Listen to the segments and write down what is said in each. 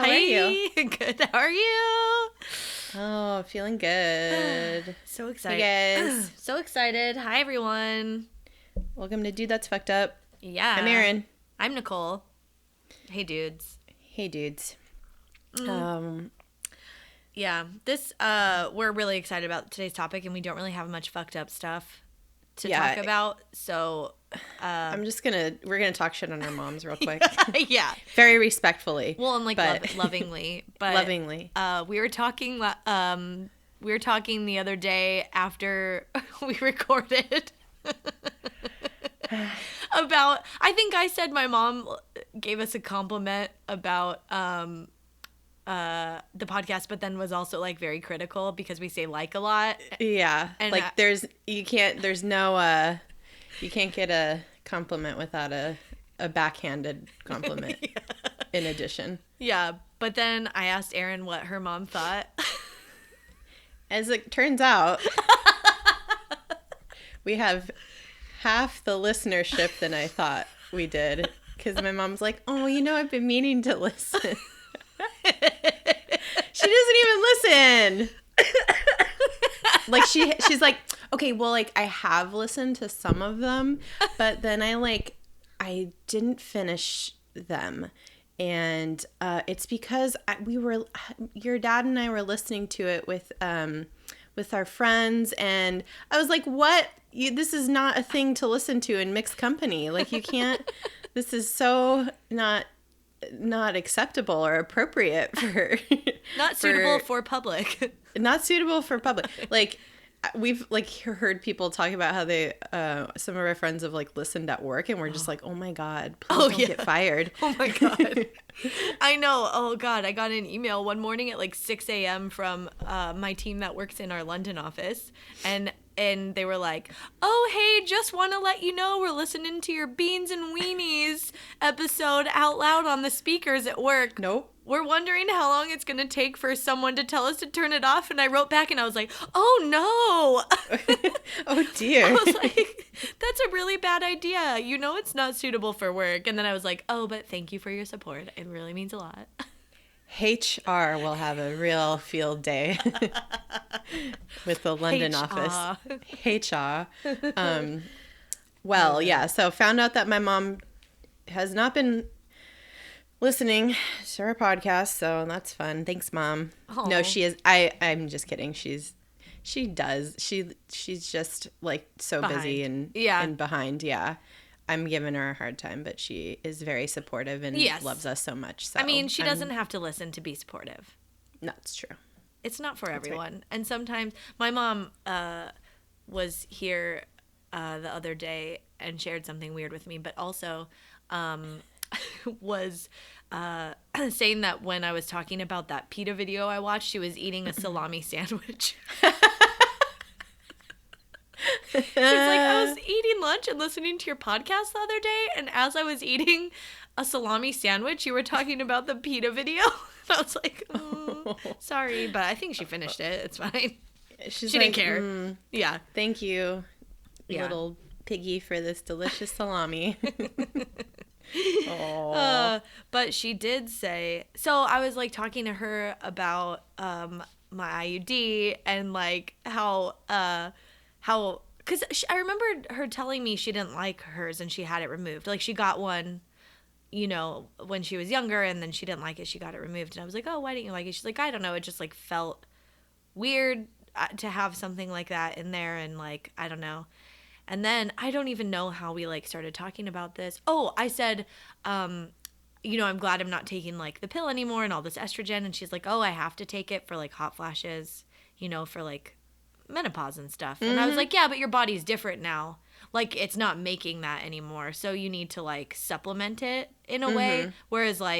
How are you? Good. How are you? Oh, feeling good. So excited. Hey, guys. So excited. Hi, everyone. Welcome to Dude That's Fucked Up. Yeah. I'm Erin. I'm Nicole. Hey, dudes. Hey, dudes. Yeah. This, we're really excited about today's topic, and we don't really have much fucked up stuff to talk about, so... we're gonna talk shit on our moms real quick. Yeah. Very respectfully. Well, and, like, lovingly. But, lovingly. We were talking the other day after we recorded about, I think I said my mom gave us a compliment about the podcast, but then was also like very critical because we say like a lot. Yeah. And like you can't get a compliment without a backhanded compliment. Yeah. In addition. Yeah. But then I asked Erin what her mom thought. As it turns out, we have half the listenership than I thought we did. Because my mom's like, oh, I've been meaning to listen. She doesn't even listen. Like she's like, okay, well, like I have listened to some of them, but then I didn't finish them. And it's because your dad and I were listening to it with our friends, and I was like, what? This is not a thing to listen to in mixed company. Like you can't, this is so not acceptable or appropriate for not suitable for public. Not suitable for public. Like we've heard people talk about how they some of our friends have listened at work, and we're just like, oh my god, please don't get fired. Oh my god. I know. Oh god, I got an email one morning at 6 a.m. from my team that works in our London office, and they were like, oh, hey, just want to let you know we're listening to your Beans and Weenies episode out loud on the speakers at work. Nope. We're wondering how long it's going to take for someone to tell us to turn it off. And I wrote back and I was like, oh, no. Oh, dear. I was like, that's a really bad idea. It's not suitable for work. And then I was like, oh, but thank you for your support. It really means a lot. HR will have a real field day with the London office. HR. Well, yeah. So found out that my mom has not been listening to our podcast, so that's fun. Thanks, Mom. Aww. No, she is. I'm just kidding. She's just so behind. Busy and behind. Yeah. I'm giving her a hard time, but she is very supportive and loves us so much. So she doesn't have to listen to be supportive. That's true. It's not for everyone. Right. And sometimes my mom was here the other day and shared something weird with me, but also was saying that when I was talking about that PETA video I watched, she was eating a salami sandwich. She's like, I was eating lunch and listening to your podcast the other day, and as I was eating a salami sandwich, you were talking about the PETA video. And I was like, sorry, but I think she finished it. It's fine. She didn't care. Yeah. Thank you, little piggy, for this delicious salami. But she did say, so I was talking to her about my IUD and how because I remember her telling me she didn't like hers and she had it removed. She got one, when she was younger, and then she didn't like it. She got it removed. And I was like, oh, why didn't you like it? She's like, I don't know. It just felt weird to have something like that in there. And I don't know. And then I don't even know how we started talking about this. Oh, I said, I'm glad I'm not taking the pill anymore and all this estrogen. And she's like, oh, I have to take it for hot flashes, for menopause and stuff. And I was like, yeah, but your body's different now. It's not making that anymore. So you need to supplement it in a way. Whereas so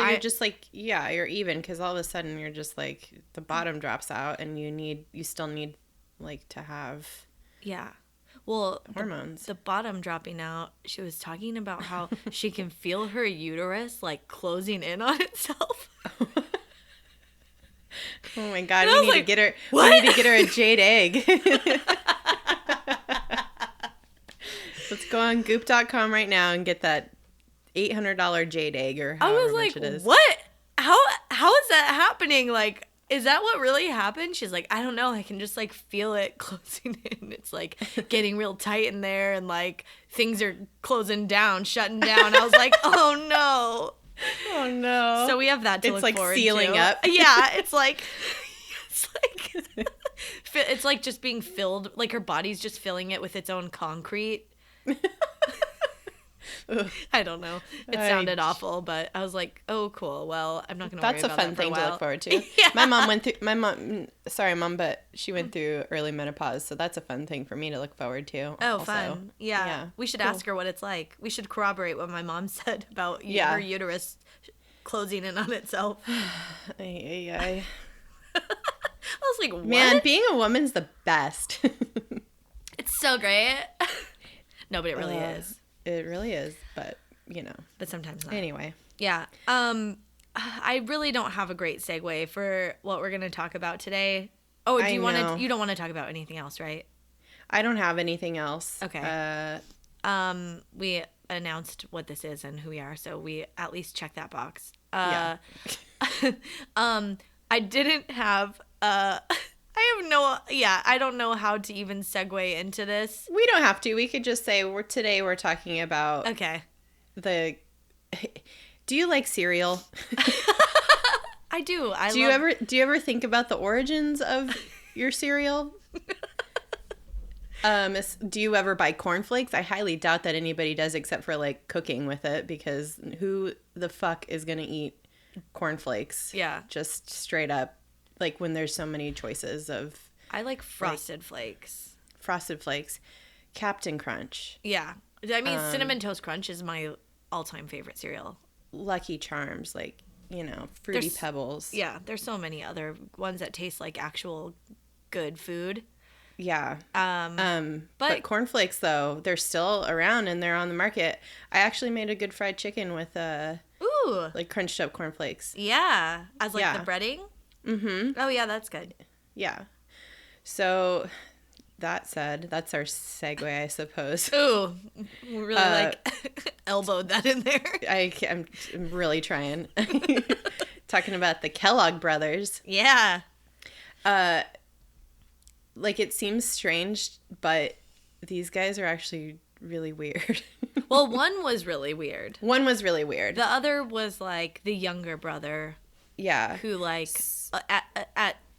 you're just you're even, because all of a sudden you're just the bottom drops out and you still need to have well hormones. The bottom dropping out, she was talking about how she can feel her uterus closing in on itself. Oh my god, we need to get her. What? We need to get her a jade egg. Let's go on goop.com right now and get that $800 jade egg or however much it is. What? how is that happening? Like, is that what really happened? She's like, I don't know. I can just like feel it closing in. It's like getting real tight in there, and like things are closing down, shutting down. I was like, oh no. Oh no. So we have that to look like forward to. sealing up. Yeah, it's like it's like just being filled, like her body's just filling it with its own concrete. I don't know. It sounded awful, but I was like, "Oh, cool. Well, I'm not going to worry about that. That's a fun thing to look forward to." Yeah. My mom, sorry, mom, but she went through early menopause, so that's a fun thing for me to look forward to. Oh, also. Fun. Yeah. We should ask her what it's like. We should corroborate what my mom said about her uterus closing in on itself. I was like, what? Man, being a woman's the best. It's so great. No, but it really is. It really is, but but sometimes not. Anyway, yeah. I really don't have a great segue for what we're going to talk about today. Oh, you don't want to talk about anything else, right? I don't have anything else. Okay. We announced what this is and who we are, so we at least check that box. I didn't have I don't know how to even segue into this. We don't have to. We could just say today we're talking about do you like cereal? I do. Do you ever think about the origins of your cereal? Do you ever buy cornflakes? I highly doubt that anybody does, except for like cooking with it, because who the fuck is going to eat cornflakes? Yeah. Just straight up. Like when there's so many choices of... I like Frosted Flakes. Frosted Flakes. Captain Crunch. Yeah. I mean, Cinnamon Toast Crunch is my all-time favorite cereal. Lucky Charms, like, Fruity Pebbles. Yeah, there's so many other ones that taste like actual good food. Yeah. But cornflakes, though, they're still around and they're on the market. I actually made a good fried chicken with like crunched up cornflakes. Yeah. As like the breading? Mm-hmm. Oh, yeah, that's good. Yeah. So, that said, that's our segue, I suppose. Ooh. We really, elbowed that in there. I'm really trying. Talking about the Kellogg Brothers. Yeah. It seems strange, but these guys are actually really weird. Well, one was really weird. The other was, like, the younger brother. Yeah. Who, like...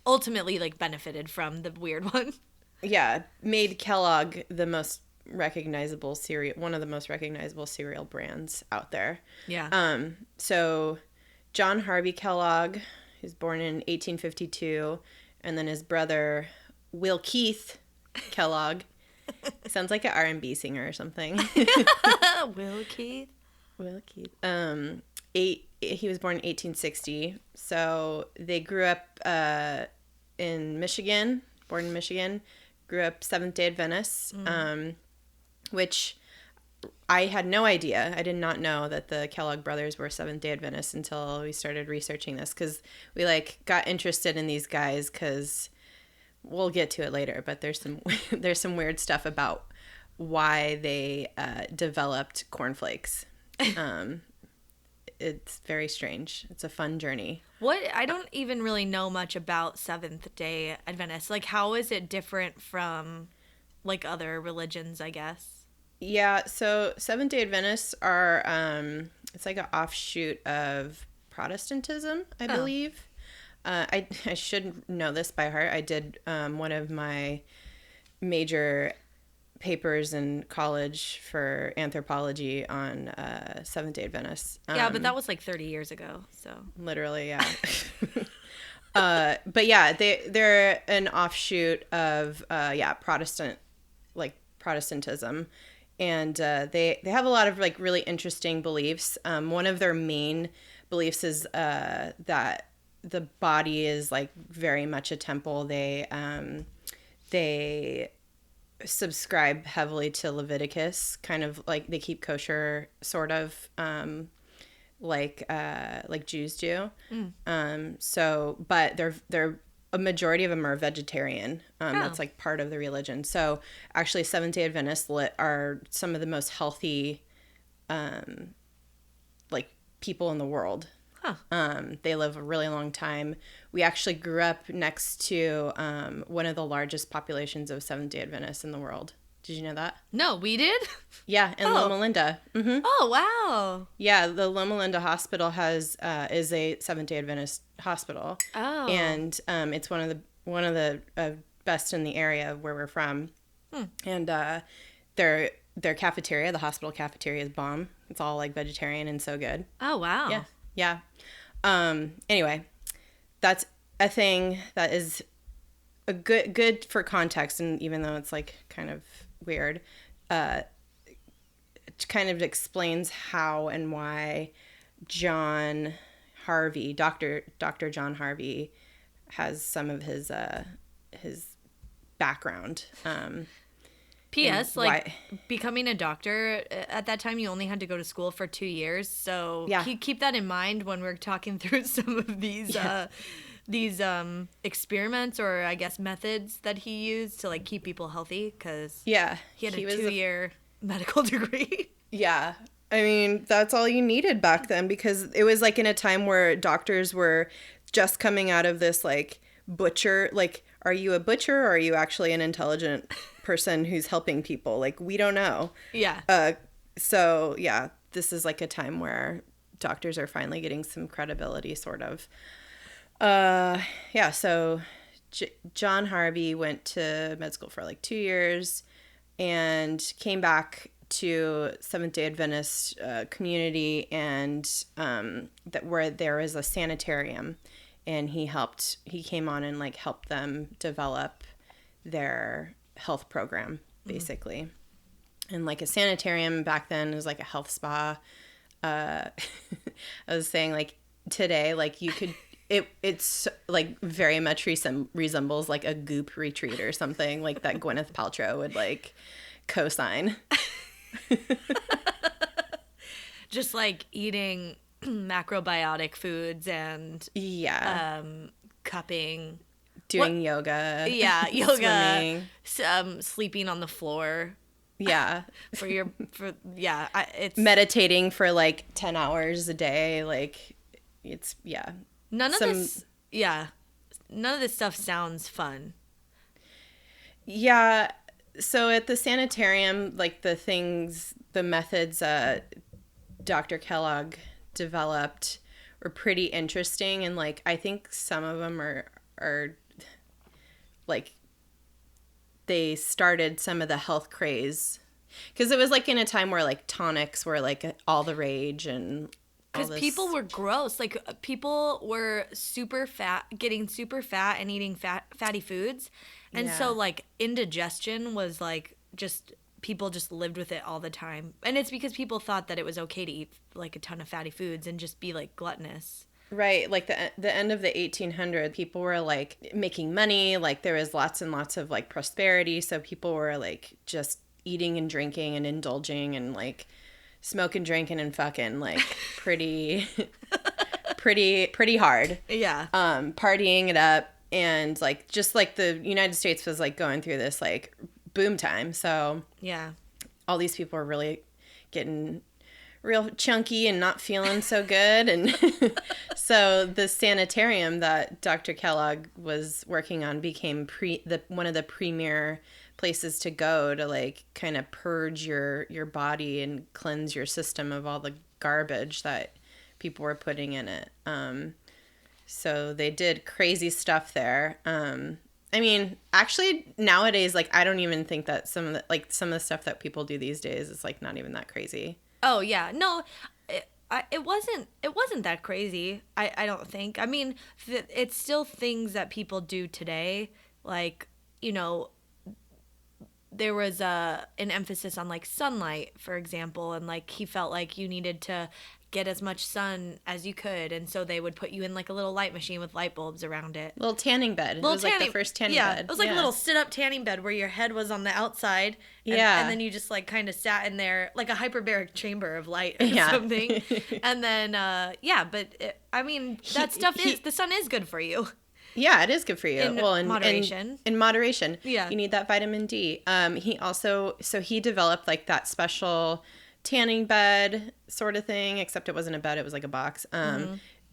ultimately benefited from the weird one. Yeah, made Kellogg the most recognizable one of the most recognizable cereal brands out there. Yeah. So John Harvey Kellogg, who's born in 1852, and then his brother Will Keith Kellogg. Sounds like an R&B singer or something. Will Keith. He was born in 1860, so they grew up in Michigan, born in Michigan, grew up Seventh-day Adventist, which I had no idea. I did not know that the Kellogg brothers were Seventh-day Adventists until we started researching this, because we got interested in these guys because we'll get to it later, but there's some weird stuff about why they developed cornflakes. It's very strange. It's a fun journey. I don't even really know much about Seventh-day Adventists. Like, how is it different from, like, other religions, I guess? Yeah, so Seventh-day Adventists are, it's like an offshoot of Protestantism, I believe. I should know this by heart. I did one of my major papers in college for anthropology on Seventh-day Adventists. Yeah, but that was like 30 years ago, so. Literally, yeah. But yeah, they're an offshoot of Protestantism. And they have a lot of really interesting beliefs. One of their main beliefs is that the body is very much a temple. They subscribe heavily to Leviticus, kind of they keep kosher, sort of, like Jews do. But they're a majority of them are vegetarian. That's part of the religion. So actually, Seventh-day Adventists are some of the most healthy, people in the world. They live a really long time. We actually grew up next to one of the largest populations of Seventh-day Adventists in the world. Did you know that? No, we did? Yeah, in Loma Linda. Mm-hmm. Oh, wow. Yeah, the Loma Linda Hospital is a Seventh-day Adventist hospital. Oh. And it's one of the best in the area where we're from. And their cafeteria, the hospital cafeteria, is bomb. It's all like vegetarian and so good. Oh, wow. Yeah. Anyway, that's a thing that is a good for context, and even though it's like kind of weird, it kind of explains how and why John Harvey, Dr. John Harvey, has some of his background. P.S. Like, becoming a doctor, at that time, you only had to go to school for 2 years. So keep that in mind when we're talking through some of these experiments, or I guess methods that he used to like keep people healthy, because he had a 2-year medical degree. Yeah. I mean, that's all you needed back then, because it was like in a time where doctors were just coming out of this like butcher, like, are you a butcher or are you actually an intelligent person who's helping people? Like, we don't know. Yeah. So yeah, this is like a time where doctors are finally getting some credibility, sort of. So John Harvey went to med school for like 2 years and came back to Seventh-day Adventist community, and where there was a sanitarium, and he came on and like helped them develop their health program, basically. And like a sanitarium back then was like a health spa. I was saying, like, today, like, you could it's like very much resembles like a goop retreat or something like that Gwyneth Paltrow would like co-sign. Just like eating macrobiotic foods and cupping, doing yoga, yoga, sleeping on the floor, it's meditating for like 10 hours a day, like it's none of this stuff sounds fun. So at the sanitarium, like the methods Dr. Kellogg developed were pretty interesting, and like I think some of them are like they started some of the health craze, because it was like in a time where like tonics were like all the rage, and because people were gross, like people were super fat, getting super fat and eating fatty foods, and so like indigestion was like just people just lived with it all the time. And it's because people thought that it was okay to eat like a ton of fatty foods and just be like gluttonous. Right. Like the end of the 1800s, people were like making money. Like there was lots and lots of like prosperity. So people were like just eating and drinking and indulging and like smoking, drinking, and fucking like pretty hard. Yeah. Partying it up. And like just like the United States was like going through this like boom time. So yeah, all these people are really getting real chunky and not feeling so good. And so the sanitarium that Dr. Kellogg was working on became one of the premier places to go to like kind of purge your body and cleanse your system of all the garbage that people were putting in it. So they did crazy stuff there. I mean, actually nowadays, like, I don't even think that some of the stuff that people do these days is like not even that crazy. Oh yeah, no, it wasn't that crazy. I don't think. I mean, it's still things that people do today. Like, you know, there was an emphasis on like sunlight, for example, and like he felt like you needed to get as much sun as you could, and so they would put you in like a little light machine with light bulbs around it. Little tanning bed. It was like the first tanning bed. It was like a little sit-up tanning bed where your head was on the outside, and then you just like kind of sat in there like a hyperbaric chamber of light or something. And then I mean, that stuff the sun is good for you. Yeah, it is good for you. In moderation. In moderation. Yeah. You need that vitamin D. He developed like that special tanning bed sort of thing, except it wasn't a bed, it was like a box.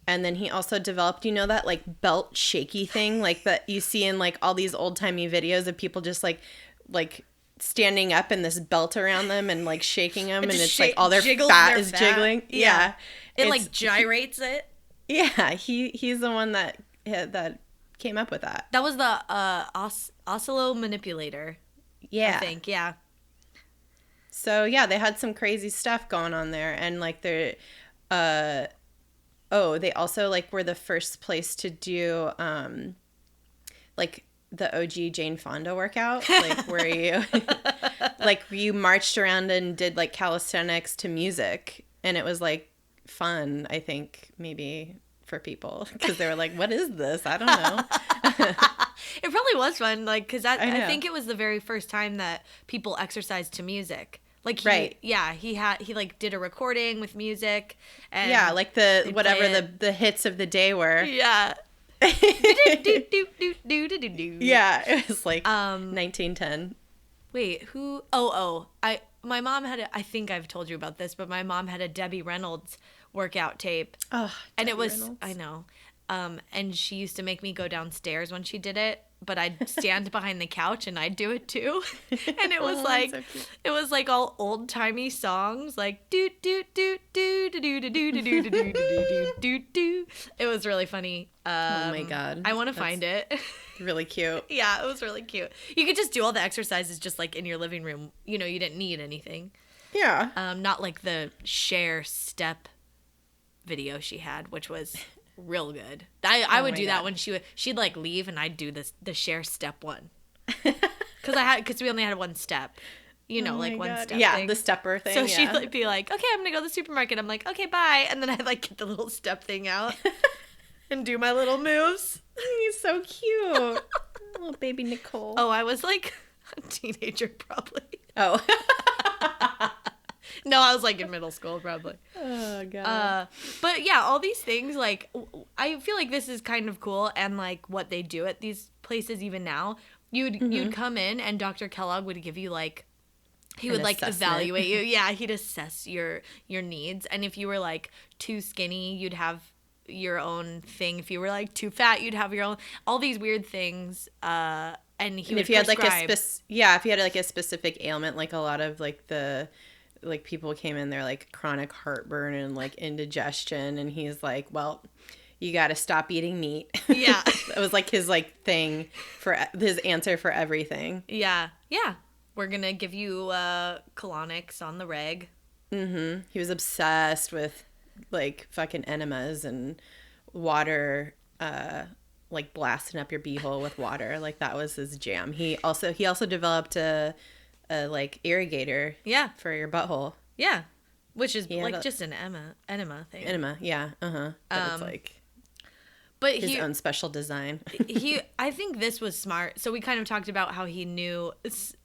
And then he also developed, you know, that like belt shaky thing, like that you see in like all these old timey videos of people just like standing up and this belt around them and like shaking them, and it's like all their fat is jiggling. Yeah. It like gyrates it. Yeah, he's the one that came up with that. That was the oscillo manipulator. Yeah. I think, yeah. So yeah, they had some crazy stuff going on there, and like they're they also like were the first place to do like the OG Jane Fonda workout, like where you marched around and did like calisthenics to music, and it was like fun, I think, maybe for people, because they were like, what is this? I don't know. It probably was fun, like, because I think it was the very first time that people exercised to music. Like, he like did a recording with music. And yeah, like the hits of the day were. Yeah. Yeah, it was like 1910. Wait, who? My mom had I think I've told you about this, but my mom had a Debbie Reynolds workout tape. Oh, and it was Reynolds. I know. And she used to make me go downstairs when she did it, but I'd stand behind the couch and I'd do it too. And it was it was like all old timey songs, like do do do do do do do do do do do do do do. It was really funny. Oh my god, I want to find it. Really cute. Yeah, it was really cute. You could just do all the exercises just like in your living room. You know, you didn't need anything. Yeah. Not like the Cher step video she had, which was real good. I would do that when she'd like leave, and I'd do the Cher step one. Because we only had one step. You know, like one step thing. The stepper thing. So she'd like, be like, okay, I'm gonna go to the supermarket. I'm like, okay, bye. And then I'd like get the little step thing out and do my little moves. He's so cute. Little baby Nicole. Oh, I was like a teenager probably. Oh. No, I was like in middle school probably. Oh god. But yeah, all these things, like, I feel like this is kind of cool, and like what they do at these places even now. You'd come in and Dr. Kellogg would give you like, he would like evaluate you. Yeah, he'd assess your needs, and if you were like too skinny, you'd have your own thing. If you were like too fat, you'd have your own. All these weird things. And if you had like if you had like a specific ailment, like a lot of like the like people came in there like chronic heartburn and like indigestion, and he's like, well, you got to stop eating meat. Yeah. It was like his like thing for his answer for everything. Yeah. We're gonna give you colonics on the reg. Mm-hmm. He was obsessed with like fucking enemas and water, like blasting up your beehole with water. Like that was his jam. He also developed a like irrigator. Yeah. For your butthole. Yeah. Which is like just an enema thing. Enema, yeah. Uh-huh. But it's like his own special design. I think this was smart. So we kind of talked about how he knew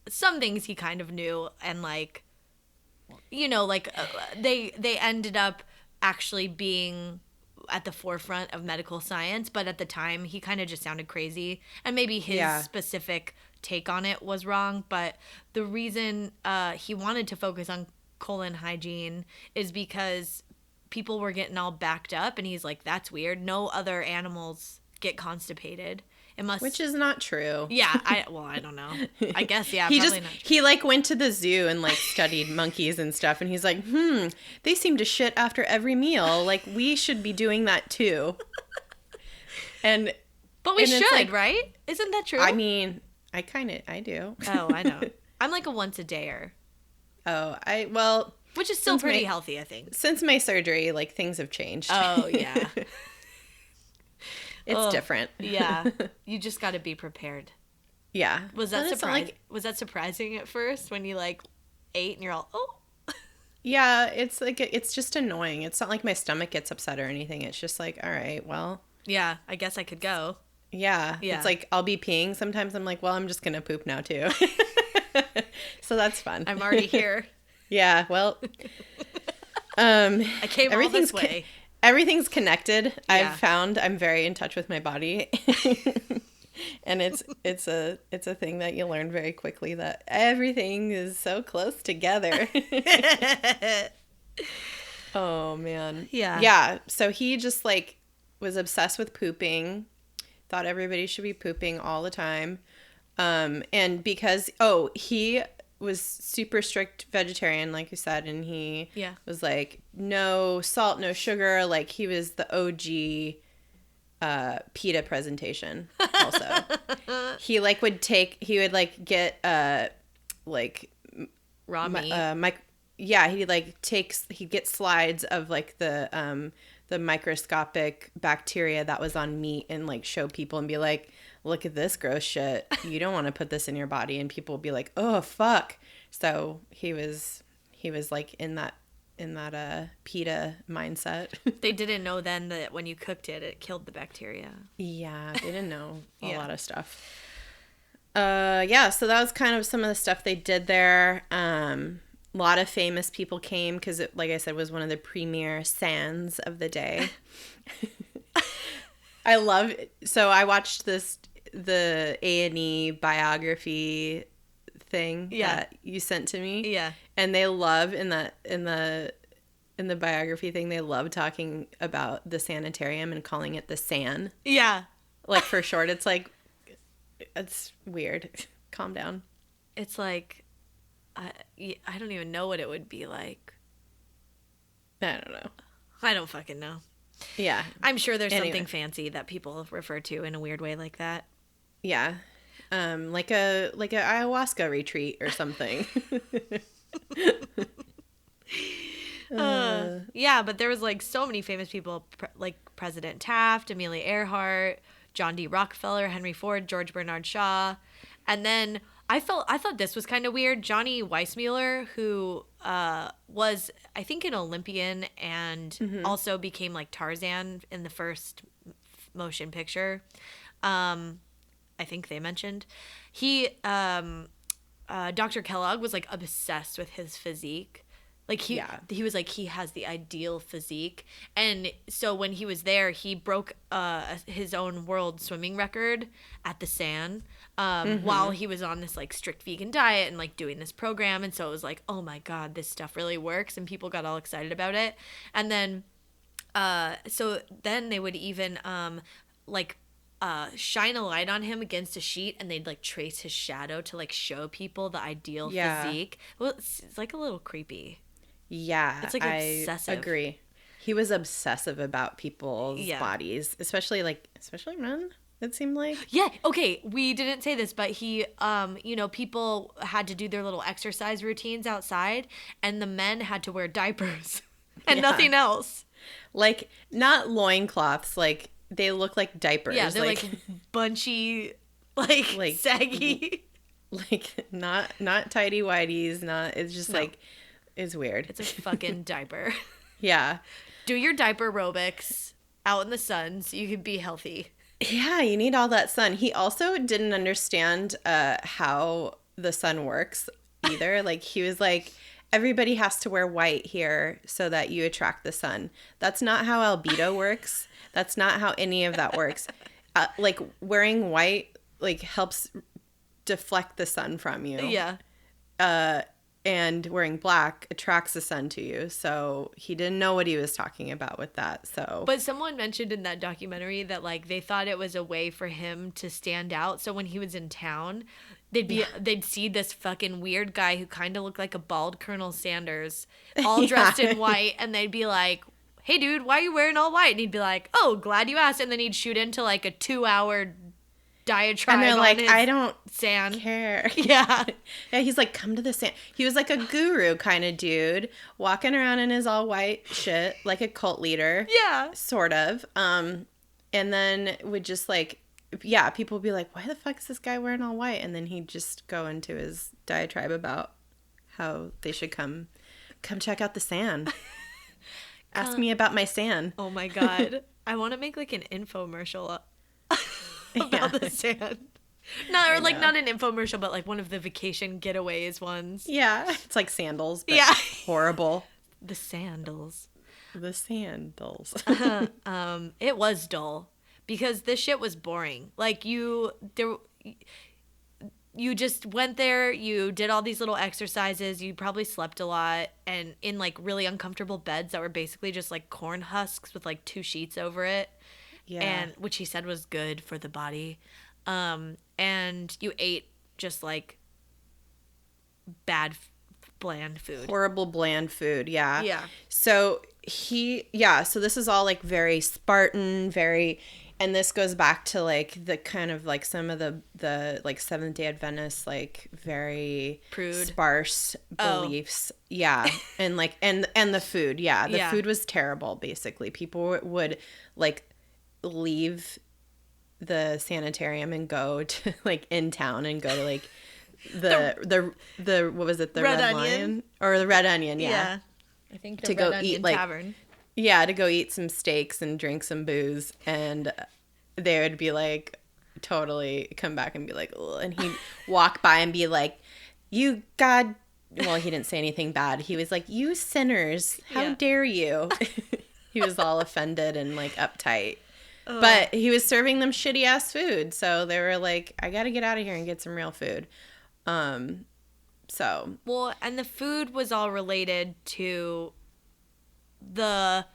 some things he kind of knew, and like, you know, like they ended up actually being at the forefront of medical science, but at the time he kind of just sounded crazy, and maybe his specific take on it was wrong. But the reason he wanted to focus on colon hygiene is because people were getting all backed up, and he's like, that's weird. No other animals get constipated. It must, which is not true. Yeah, I don't know. I guess not true. He like went to the zoo and like studied monkeys and stuff, and he's like, they seem to shit after every meal. Like we should be doing that too. But we should, like, right? Isn't that true? I mean, I do. Oh, I know. I'm like a once a dayer. Oh, which is still pretty healthy, I think. Since my surgery, like things have changed. Oh yeah. It's different. Yeah. You just got to be prepared. Yeah. Was that surprising at first when you like ate and you're all, oh? Yeah, it's like it's just annoying. It's not like my stomach gets upset or anything. It's just like, all right, well. Yeah, I guess I could go. Yeah. It's like I'll be peeing. Sometimes I'm like, well, I'm just going to poop now too. So that's fun. I'm already here. Yeah, well. I came all this way. Everything's connected. Yeah. I've found I'm very in touch with my body. And it's a thing that you learn very quickly, that everything is so close together. Oh man. Yeah. Yeah. So he just like was obsessed with pooping, thought everybody should be pooping all the time. And because, he was super strict vegetarian, like you said, and he was like, no salt, no sugar. Like, he was the OG PETA presentation also. He would get raw meat. He'd get slides of like the microscopic bacteria that was on meat and like show people and be like, look at this gross shit. You don't want to put this in your body. And people would be like, oh fuck. So he was like in that PETA mindset. They didn't know then that when you cooked it, it killed the bacteria. Yeah, they didn't know a lot of stuff. So that was kind of some of the stuff they did there. A lot of famous people came because it, like I said, was one of the premier sands of the day. I watched the A&E biography thing that you sent to me. Yeah. And they love in the biography thing, they love talking about the sanitarium and calling it the San. Yeah. Like, for short, it's like, it's weird. Calm down. It's like, I don't even know what it would be like. I don't know. I don't fucking know. Yeah. I'm sure there's something fancy that people refer to in a weird way like that. Yeah. Like a ayahuasca retreat or something. Yeah, but there was like so many famous people, like President Taft, Amelia Earhart, John D. Rockefeller, Henry Ford, George Bernard Shaw. And then I thought this was kind of weird. Johnny Weissmuller, who was, I think, an Olympian and also became like Tarzan in the first motion picture. I think they mentioned. Dr. Kellogg was like obsessed with his physique. Like he was like, he has the ideal physique. And so when he was there, he broke his own world swimming record at the San while he was on this like strict vegan diet and like doing this program. And so it was like, oh my God, this stuff really works. And people got all excited about it. And then, so then they would even shine a light on him against a sheet and they'd like trace his shadow to like show people the ideal physique. Well, it's like a little creepy. Yeah, it's like obsessive. I agree. He was obsessive about people's bodies, especially men. It seemed like. Yeah. Okay. We didn't say this, but he, people had to do their little exercise routines outside, and the men had to wear diapers and nothing else. Like, not loincloths. Like, they look like diapers. Yeah, they're like bunchy, like saggy. Like not tighty whities. Not. It's just like. It's weird. It's a fucking diaper. Yeah. Do your diaper aerobics out in the sun so you can be healthy. Yeah, you need all that sun. He also didn't understand how the sun works either. Like, he was like, everybody has to wear white here so that you attract the sun. That's not how albedo works. That's not how any of that works. Like, wearing white, like, helps deflect the sun from you. Yeah. And wearing black attracts the sun to you. So he didn't know what he was talking about with that. So, but someone mentioned in that documentary that like they thought it was a way for him to stand out. So when he was in town, they'd see this fucking weird guy who kind of looked like a bald Colonel Sanders, all dressed in white, and they'd be like, "Hey, dude, why are you wearing all white?" And he'd be like, "Oh, glad you asked." And then he'd shoot into like a 2-hour diatribe. And they're like, I don't sand care. Yeah. Yeah, he's like, come to the sand. He was like a guru kind of dude, walking around in his all white shit, like a cult leader. Yeah. Sort of. And then would just like, people would be like, why the fuck is this guy wearing all white? And then he'd just go into his diatribe about how they should come check out the sand. Ask me about my sand. Oh my God. I want to make like an infomercial about the sand. Not an infomercial, but like one of the vacation getaways ones. Yeah. It's like sandals, but horrible. The sandals. The sandals. It was dull because this shit was boring. Like you just went there, you did all these little exercises, you probably slept a lot and in like really uncomfortable beds that were basically just like corn husks with like 2 sheets over it. Yeah. And which he said was good for the body. And you ate just like bad, bland food. Horrible bland food. Yeah. Yeah. So so this is all like very Spartan, and this goes back to like the kind of like some of the like Seventh-day Adventists, like very Prude. sparse beliefs. Yeah. And like, and the food. Yeah. The food was terrible, basically. People would like leave the sanitarium and go to like in town and go to like the what was it, the Red Lion or the Red Onion, yeah. I think to Red go Onion eat like Tavern. Yeah, to go eat some steaks and drink some booze, and they would be like totally come back and be like, ugh, and he'd walk by and be like, "You God," well, he didn't say anything bad. He was like, "You sinners, how dare you?" He was all offended and like uptight. But he was serving them shitty ass food, so they were like, "I got to get out of here and get some real food." So well, and the food was all related to the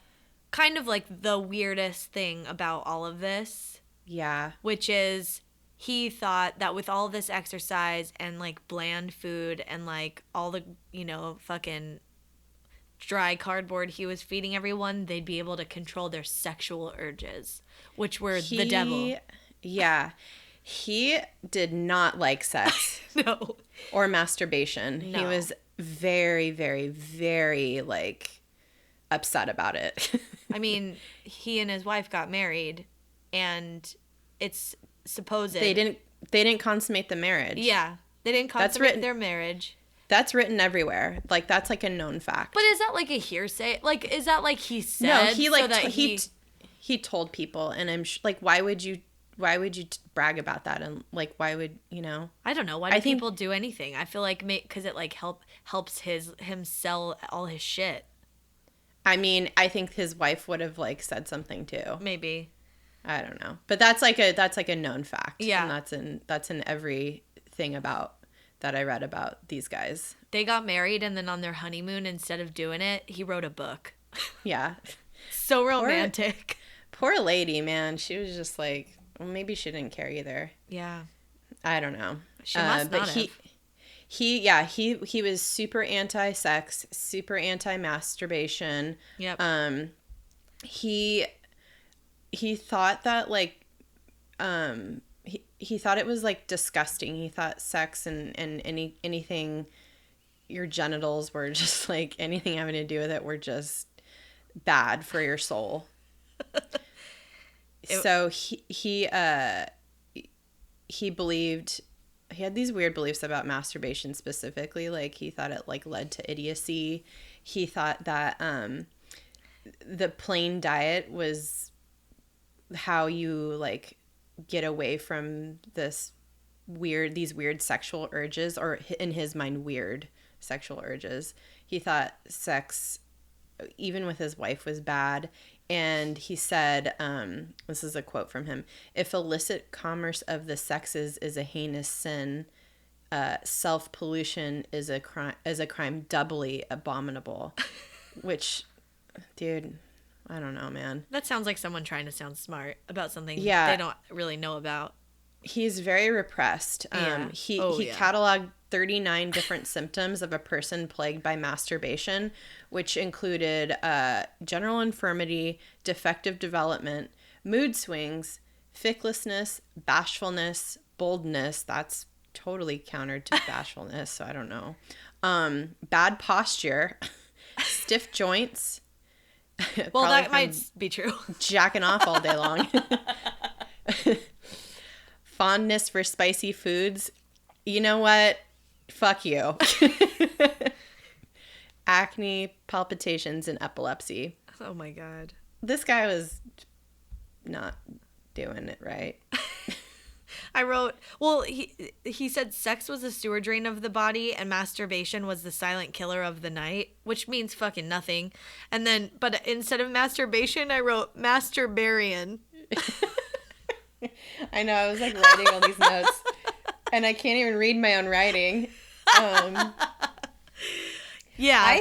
kind of like the weirdest thing about all of this. Yeah. Which is he thought that with all this exercise and like bland food and like all the, fucking dry cardboard he was feeding everyone, they'd be able to control their sexual urges, which were the devil. Yeah. He did not like sex. No. Or masturbation. No. He was very, very, very like upset about it. I mean, he and his wife got married, and it's supposed they didn't consummate the marriage. Yeah, they didn't consummate their marriage. That's written everywhere. Like that's like a known fact. But is that like a hearsay? Like, is that like he said? No, he like so he told people, and I'm like, why would you brag about that? And like, why would I don't know. Why do people do anything? I feel like because it like helps him sell all his shit. I mean, I think his wife would have like said something too. Maybe. I don't know, but that's like a known fact. Yeah, and that's in everything about that I read about these guys. They got married, and then on their honeymoon, instead of doing it, he wrote a book. Yeah. So romantic. Poor lady, man. She was just like, well, maybe she didn't care either. Yeah. I don't know. She must not have. He was super anti-sex, super anti-masturbation. Yep. He thought that like he thought it was like disgusting. He thought sex and anything, your genitals were just like anything having to do with it were just bad for your soul. So he believed, he had these weird beliefs about masturbation specifically. Like he thought it like led to idiocy. He thought that the plain diet was how you like get away from these weird sexual urges, or in his mind weird sexual urges. He thought sex, even with his wife, was bad. And he said, this is a quote from him, "If illicit commerce of the sexes is a heinous sin, self-pollution is a crime doubly abominable." Which, dude, I don't know, man. That sounds like someone trying to sound smart about something they don't really know about. He's very repressed. Yeah. He cataloged 39 different symptoms of a person plagued by masturbation, which included general infirmity, defective development, mood swings, ficklessness, bashfulness, boldness. That's totally counter to bashfulness, so I don't know. Bad posture, stiff joints. Well, that might be true. Jacking off all day long. Fondness for spicy foods. You know what? Fuck you. Acne, palpitations, and epilepsy. Oh my God. This guy was not doing it right. I wrote, well, he said sex was a sewer drain of the body and masturbation was the silent killer of the night, which means fucking nothing. And then, but instead of masturbation, I wrote masturbarian. I know, I was like writing all these notes and I can't even read my own writing. Yeah.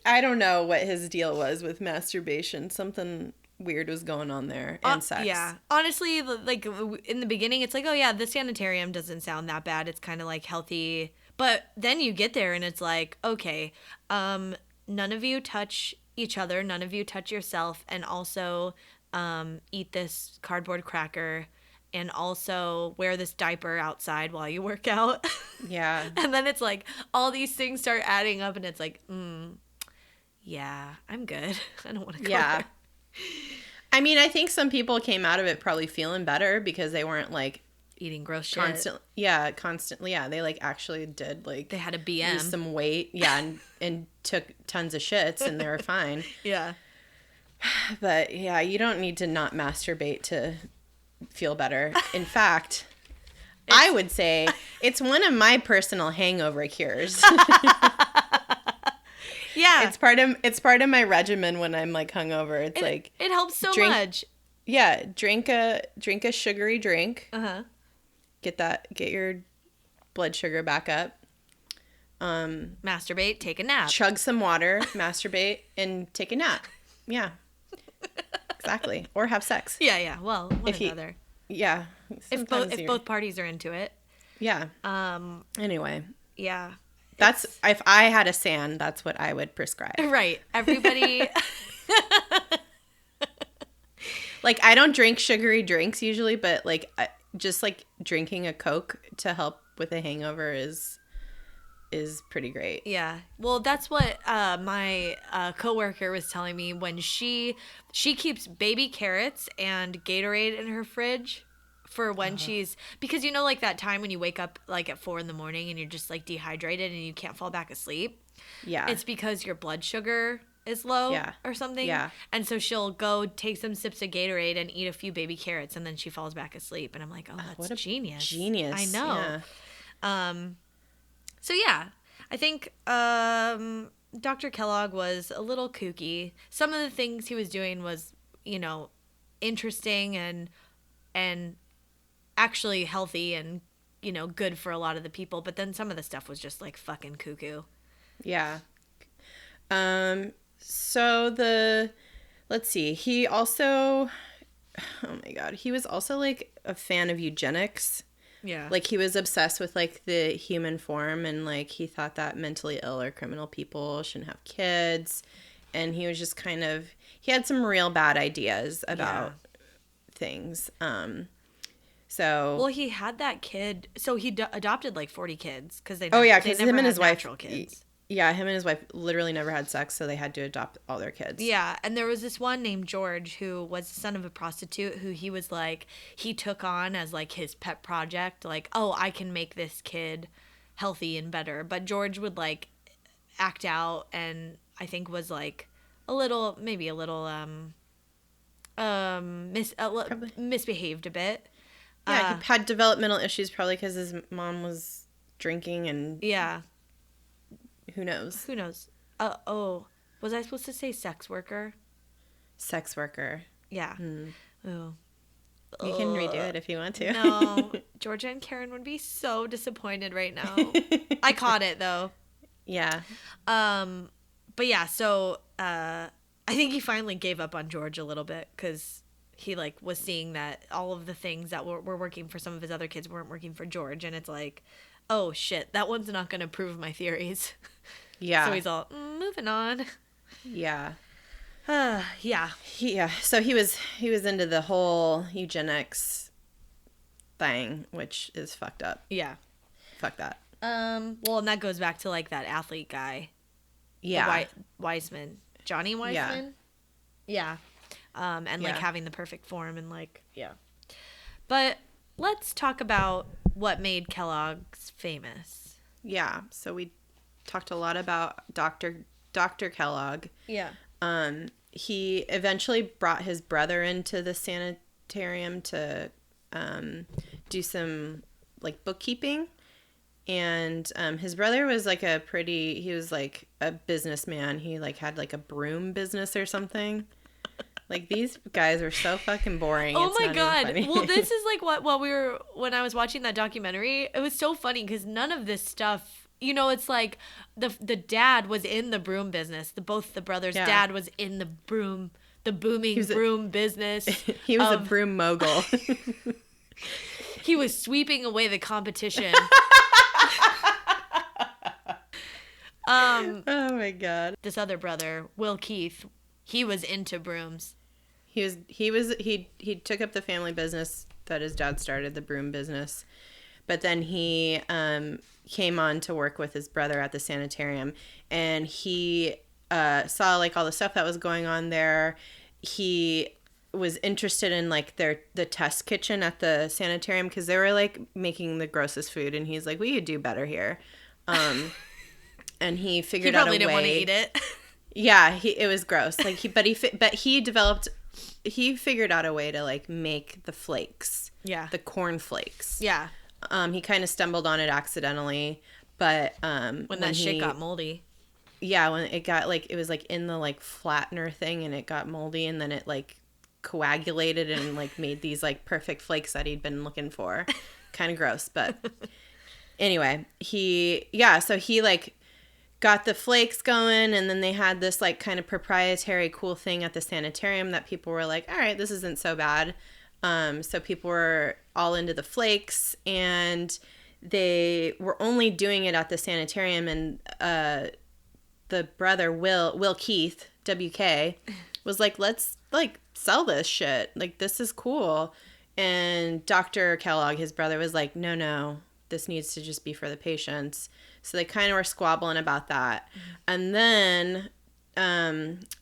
I don't know what his deal was with masturbation. Something weird was going on there and sex. Yeah. Honestly, like in the beginning, it's like, oh yeah, the sanitarium doesn't sound that bad. It's kind of like healthy. But then you get there and it's like, okay, none of you touch each other. None of you touch yourself. And also eat this cardboard cracker. And also wear this diaper outside while you work out. Yeah. And then it's like all these things start adding up and it's like, yeah, I'm good. I don't want to go there. I mean, I think some people came out of it probably feeling better because they weren't like eating gross shit. Constantly. Yeah, they like actually did like they had a BM, lose some weight. Yeah, and took tons of shits and they were fine. Yeah. But yeah, you don't need to not masturbate to feel better. In fact, I would say it's one of my personal hangover cures. Yeah. It's part of my regimen when I'm like hungover. It's like it helps so much. Yeah, drink a sugary drink. Uh-huh. Get your blood sugar back up. Masturbate, take a nap. Chug some water, masturbate, and take a nap. Yeah. Exactly. Or have sex. Yeah. Well, one or the other. Yeah. If both parties are into it. Yeah. Anyway. Yeah. That's if I had a SAN, that's what I would prescribe. Right. Everybody. Like I don't drink sugary drinks usually, but like just like drinking a Coke to help with a hangover is pretty great. Yeah. Well, that's what my coworker was telling me when she keeps baby carrots and Gatorade in her fridge for when she's, because you know, like that time when you wake up like at 4 a.m. and you're just like dehydrated and you can't fall back asleep. Yeah. It's because your blood sugar is low or something. Yeah. And so she'll go take some sips of Gatorade and eat a few baby carrots and then she falls back asleep. And I'm like, oh, that's genius. Genius. I know. Yeah. So yeah, I think Dr. Kellogg was a little kooky. Some of the things he was doing was, you know, interesting and actually healthy and, you know, good for a lot of the people. But then some of the stuff was just like fucking cuckoo. Yeah. So let's see. He also, oh my God, he was also like a fan of eugenics. Yeah. Like he was obsessed with like the human form and like he thought that mentally ill or criminal people shouldn't have kids. And he was just kind of, he had some real bad ideas about things. Well, he had that kid. So he adopted like 40 kids because they because him and his wife, kids. Yeah, him and his wife literally never had sex, so they had to adopt all their kids. Yeah, and there was this one named George who was the son of a prostitute who he was like, he took on as like his pet project, like, oh, I can make this kid healthy and better. But George would like act out and I think was like maybe a little misbehaved a bit. Yeah, he had developmental issues probably because his mom was drinking and... Yeah. Who knows? Was I supposed to say sex worker? Sex worker. Yeah. You can redo it if you want to. No. Georgia and Karen would be so disappointed right now. I caught it, though. Yeah. But yeah, so I think he finally gave up on George a little bit because he like was seeing that all of the things that were working for some of his other kids weren't working for George. And it's like, oh, shit, that one's not going to prove my theories. Yeah. So he's all, moving on. Yeah. Yeah. So he was into the whole eugenics thing, which is fucked up. Yeah. Fuck that. Well, and that goes back to like that athlete guy. Yeah. Weissman. Johnny Weissman? Yeah. And like having the perfect form and like, yeah. But let's talk about what made Kellogg's famous. Yeah. So we talked a lot about Dr. Kellogg. Yeah. He eventually brought his brother into the sanitarium to do some like bookkeeping. And his brother was like he was like a businessman. He like had like a broom business or something. Like these guys were so fucking boring. Oh my God. Well, this is like when I was watching that documentary, it was so funny because none of this stuff, you know, it's like the dad was in the broom business. Both the brothers' dad was in the broom the booming broom business. He was a broom mogul. He was sweeping away the competition. Oh my God. This other brother, Will Keith, he was into brooms. He took up the family business that his dad started, the broom business. But then he came on to work with his brother at the sanitarium, and he saw like all the stuff that was going on there. He was interested in like the test kitchen at the sanitarium because they were like making the grossest food, and he's like, we could do better here. And he figured out a way. He probably didn't want to eat it. Yeah, it was gross. Like he figured out a way to like make the flakes. Yeah. The corn flakes. Yeah. He kind of stumbled on it accidentally, but when that shit got moldy. Yeah, when it got like, it was like in the like flattener thing, and it got moldy, and then it like coagulated and like made these like perfect flakes that he'd been looking for. Kind of gross, but anyway, so he like got the flakes going, and then they had this like kind of proprietary cool thing at the sanitarium that people were like, all right, this isn't so bad. So people were all into the flakes, and they were only doing it at the sanitarium, and the brother Will Keith, WK, was like, let's like sell this shit, like this is cool. And Dr. Kellogg, his brother, was like, no, this needs to just be for the patients. So they kind of were squabbling about that. And then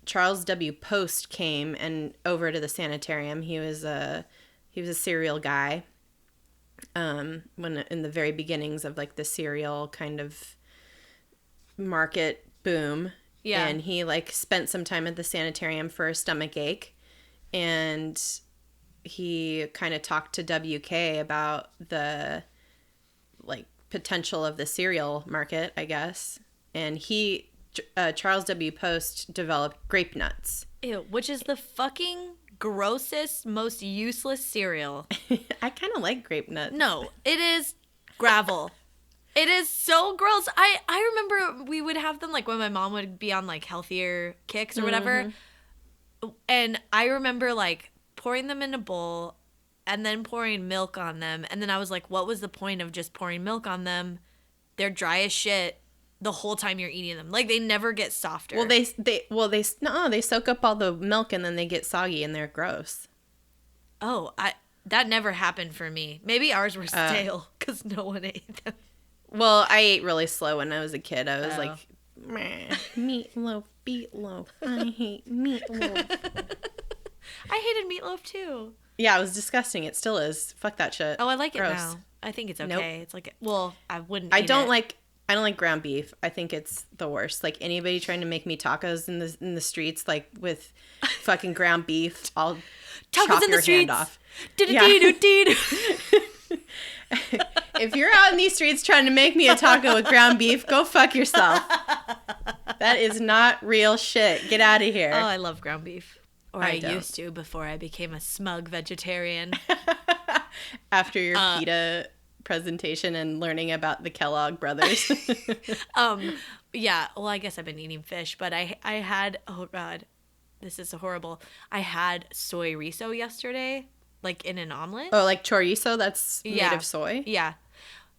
Charles W. Post came and over to the sanitarium. He was a cereal guy. When in the very beginnings of like the cereal kind of market boom. Yeah. And he like spent some time at the sanitarium for a stomach ache, and he kind of talked to WK about the like potential of the cereal market, I guess. And Charles W. Post developed Grapenuts. Ew, which is the fucking grossest, most useless cereal. I kind of like Grapenuts. No, it is gravel. It is so gross. I remember we would have them like when my mom would be on like healthier kicks or whatever. Mm-hmm. And I remember like pouring them in a bowl and then pouring milk on them. And then I was like, what was the point of just pouring milk on them? They're dry as shit the whole time you're eating them. Like they never get softer. Well, they soak up all the milk and then they get soggy and they're gross. Oh, that never happened for me. Maybe ours were stale because no one ate them. Well, I ate really slow when I was a kid. I was like, meatloaf, beetloaf. I hate meatloaf. I hated meatloaf too. Yeah, it was disgusting. It still is. Fuck that shit. Oh, I like Gross. it now. I think it's okay. Nope. It's like, well, I wouldn't. I don't like ground beef. I think it's the worst. Like anybody trying to make me tacos in the streets, like with fucking ground beef, I'll chop your hand off. If you're out in these streets trying to make me a taco with ground beef, go fuck yourself. That is not real shit. Get out of here. Oh, I love ground beef. Or I used to before I became a smug vegetarian. After your PETA presentation and learning about the Kellogg Brothers. Yeah, well, I guess I've been eating fish, but I had, oh God, this is horrible. I had soy riso yesterday, like in an omelet. Oh, like chorizo that's made of soy? Yeah.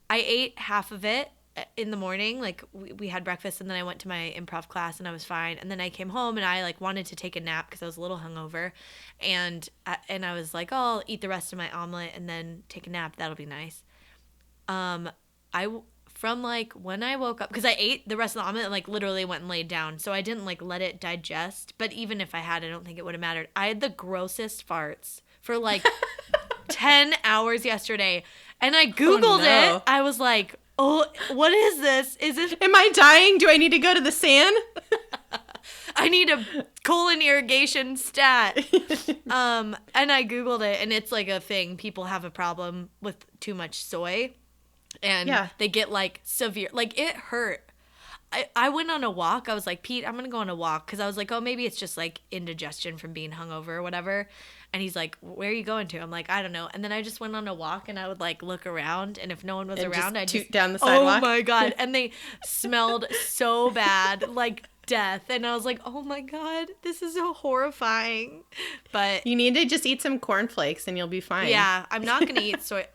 I ate half of it in the morning. Like we had breakfast and then I went to my improv class and I was fine. And then I came home and I like wanted to take a nap because I was a little hungover. And I was like, oh, I'll eat the rest of my omelet and then take a nap. That'll be nice. From like when I woke up, because I ate the rest of the omelet and like literally went and laid down. So I didn't like let it digest. But even if I had, I don't think it would have mattered. I had the grossest farts for like 10 hours yesterday. And I Googled it. I was like, oh, what is this? Is it? Am I dying? Do I need to go to the sand? I need a colon irrigation stat. And I Googled it, and it's like a thing. People have a problem with too much soy. And they get like severe, like it hurt. I went on a walk. I was like, Pete, I'm going to go on a walk. Because I was like, oh, maybe it's just like indigestion from being hungover or whatever. And he's like, where are you going to? I'm like, I don't know. And then I just went on a walk and I would like look around. And if no one was around, I'd toot down the sidewalk. Oh my God. And they smelled so bad. Like death. And I was like, oh my God, this is so horrifying. But you need to just eat some cornflakes and you'll be fine. yeah, I'm not going to eat soy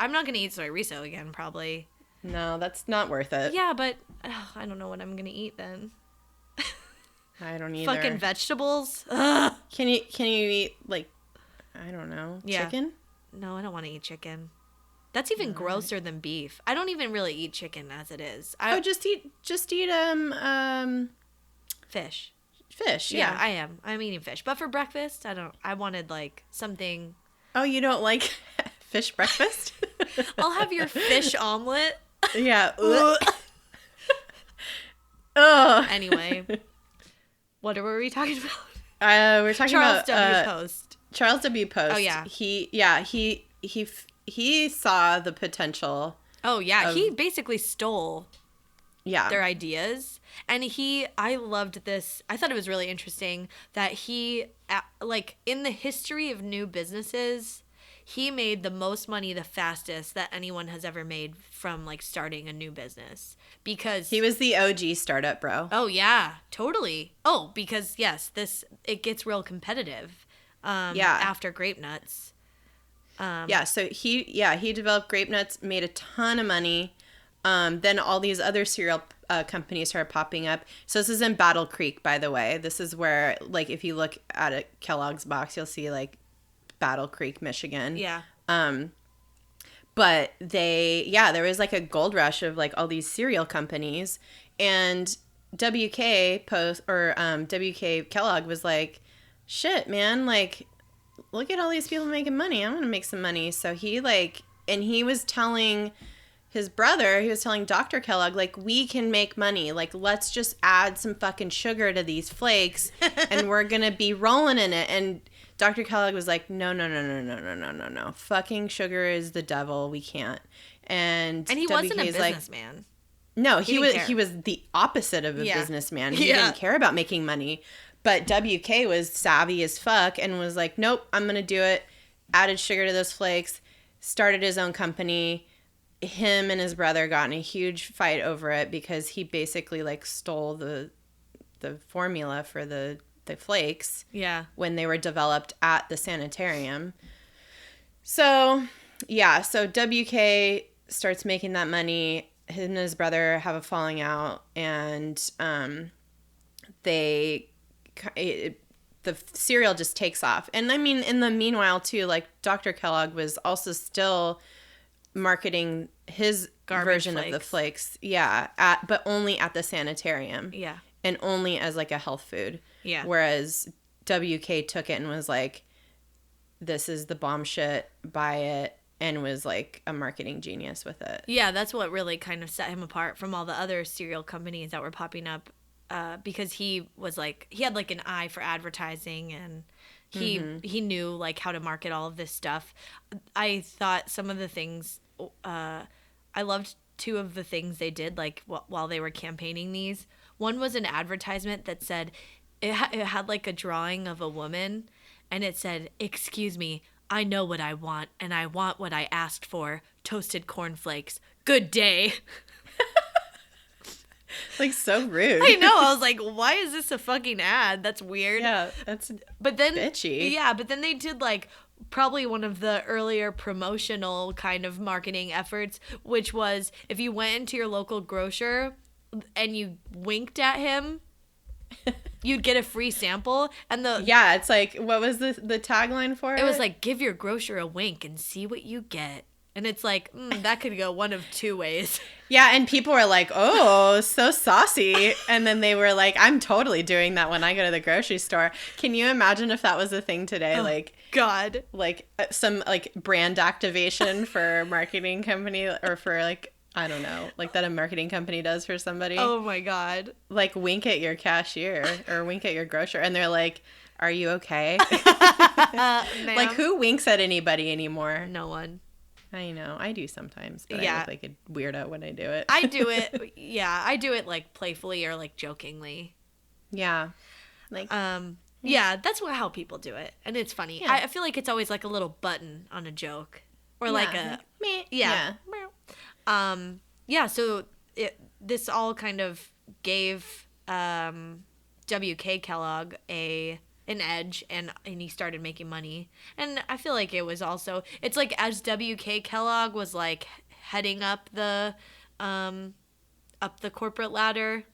riso again, probably. No, that's not worth it. Yeah, but I don't know what I'm going to eat then. I don't either. Fucking vegetables. Ugh. Can you eat, like, I don't know, chicken? No, I don't want to eat chicken. That's even grosser than beef. I don't even really eat chicken as it is. Just eat fish. Fish, Yeah, I am. I'm eating fish. But for breakfast, I wanted like something. Oh, you don't like fish breakfast? I'll have your fish omelet. Yeah. Ugh. Anyway, what were we talking about? We're talking Charles about W. Post. Charles W. Post. Oh yeah. He saw the potential. Oh yeah, he basically stole their ideas. And I loved this. I thought it was really interesting that he, like, in the history of new businesses, he made the most money the fastest that anyone has ever made from, like, starting a new business. Because he was the OG startup bro. Oh, yeah, totally. Oh, because, yes, it gets real competitive after Grapenuts. So he developed Grapenuts, made a ton of money. Then all these other cereal companies started popping up. So this is in Battle Creek, by the way. This is where, like, if you look at a Kellogg's box, you'll see, like, Battle Creek, Michigan. Yeah. But there was, like, a gold rush of, like, all these cereal companies. And WK Kellogg was like, shit, man, like, look at all these people making money. I'm going to make some money. So he, like, and he was telling his brother, he was telling Dr. Kellogg, like, we can make money. Like, let's just add some fucking sugar to these flakes and we're going to be rolling in it. And Dr. Kellogg was like, no. Fucking sugar is the devil. We can't. And he wasn't a businessman. Like, no, he was the opposite of a businessman. He didn't care about making money. But WK was savvy as fuck and was like, nope, I'm going to do it. Added sugar to those flakes, started his own company. Him and his brother got in a huge fight over it because he basically, like, stole the formula for the flakes when they were developed at the sanitarium. So WK starts making that money. Him and his brother have a falling out, and the cereal just takes off. And I mean, in the meanwhile too, like, Dr. Kellogg was also still marketing his version of the flakes, but only at the sanitarium, and only as, like, a health food, whereas WK took it and was like, this is the bomb shit, buy it, and was, like, a marketing genius with it. Yeah, that's what really kind of set him apart from all the other cereal companies that were popping up, because he had, like, an eye for advertising, and he knew, like, how to market all of this stuff. I thought some of the things, I loved two of the things they did, like, while they were campaigning these. One was an advertisement that said, it had like a drawing of a woman, and it said, excuse me, I know what I want, and I want what I asked for, toasted cornflakes. Good day. Like, so rude. I know. I was like, why is this a fucking ad? That's weird. Yeah, that's bitchy. Yeah, but then they did, like, probably one of the earlier promotional kind of marketing efforts, which was if you went into your local grocer and you winked at him, you'd get a free sample. And it's like, what was the tagline for it? It was like, give your grocer a wink and see what you get. And it's like, that could go one of two ways. Yeah, and people were like, oh, so saucy. And then they were like, I'm totally doing that when I go to the grocery store. Can you imagine if that was a thing today? Oh, like, God. Like, some, like, brand activation for a marketing company, or for, like, I don't know, like, that a marketing company does for somebody. Oh, my God. Like, wink at your cashier or wink at your grocer. And they're like, are you okay? Like, who winks at anybody anymore? No one. I know. I do sometimes, but I look like a weirdo when I do it. I do it. Yeah, I do it, like, playfully or, like, jokingly. Yeah. Like, yeah, that's how people do it. And it's funny. Yeah. I feel like it's always, like, a little button on a joke. Or, like, a... Meh. Yeah. So this all kind of gave WK Kellogg an edge, and he started making money. And I feel like it was also, it's like as WK Kellogg was like heading up the corporate ladder,